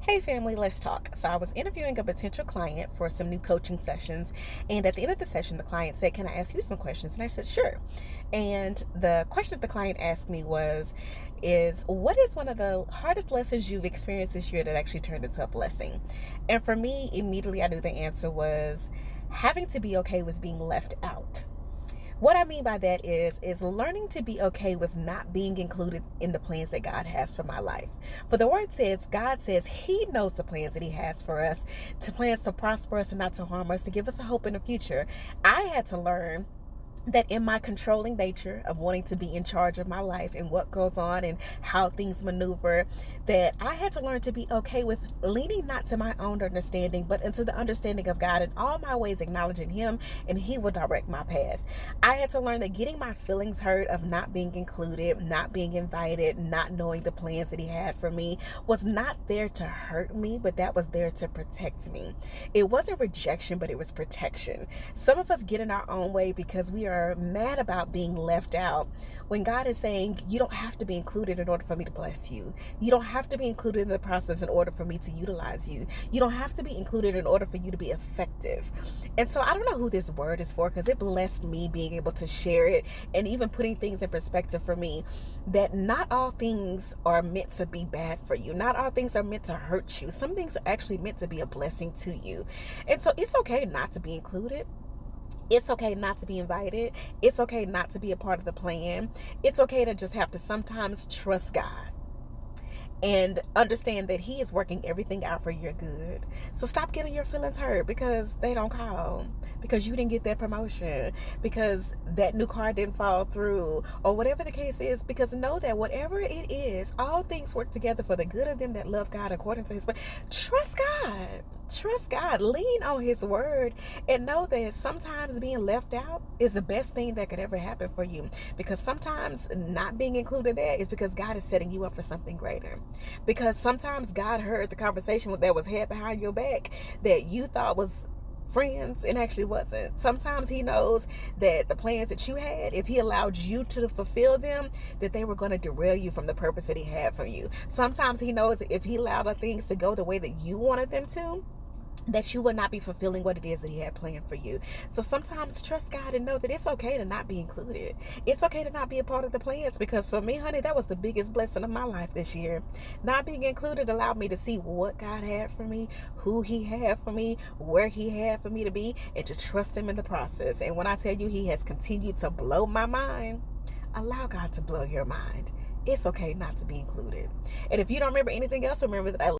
Hey family, let's talk. So I was interviewing a potential client for some new coaching sessions, and at the end of the session, the client said, "Can I ask you some questions?" And I said, "Sure." And the question that the client asked me was, "Is what is one of the hardest lessons you've experienced this year that actually turned into a blessing?" And for me, immediately I knew the answer was having to be okay with being left out. What I mean by that is learning to be okay with not being included in the plans that God has for my life. For the word says, God says he knows the plans that he has for us, to plans to prosper us and not to harm us, to give us a hope in the future. I had to learn that in my controlling nature of wanting to be in charge of my life and what goes on and how things maneuver, that I had to learn to be okay with leaning not to my own understanding, but into the understanding of God, in all my ways acknowledging him, and he will direct my path. I had to learn that getting my feelings hurt of not being included, not being invited, not knowing the plans that he had for me was not there to hurt me, but that was there to protect me. It wasn't rejection, but it was protection. Some of us get in our own way because we are mad about being left out, when God is saying you don't have to be included in order for me to bless you. You don't have to be included in the process in order for me to utilize you. You don't have to be included in order for you to be effective. And so I don't know who this word is for, because it blessed me being able to share it and even putting things in perspective for me, that not all things are meant to be bad for you. Not all things are meant to hurt you. Some things are actually meant to be a blessing to you. And so it's okay not to be included. It's okay not to be invited. It's okay not to be a part of the plan. It's okay to just have to sometimes trust God and understand that he is working everything out for your good. So stop getting your feelings hurt because they don't call, because you didn't get that promotion, because that new car didn't fall through, or whatever the case is. Because know that whatever it is, all things work together for the good of them that love God according to his word. Trust God. Trust God. Lean on his word, and know that sometimes being left out is the best thing that could ever happen for you. Because sometimes not being included there is because God is setting you up for something greater. Because sometimes God heard the conversation that was had behind your back that you thought was friends and actually wasn't. Sometimes he knows that the plans that you had, if he allowed you to fulfill them, that they were going to derail you from the purpose that he had for you. Sometimes he knows that if he allowed the things to go the way that you wanted them to, that you will not be fulfilling what it is that he had planned for you. So sometimes trust God and know that it's okay to not be included. It's okay to not be a part of the plans, because for me, honey, that was the biggest blessing of my life this year. Not being included allowed me to see what God had for me, who he had for me, where he had for me to be, and to trust him in the process. And when I tell you he has continued to blow my mind, allow God to blow your mind. It's okay not to be included. And if you don't remember anything else, remember that I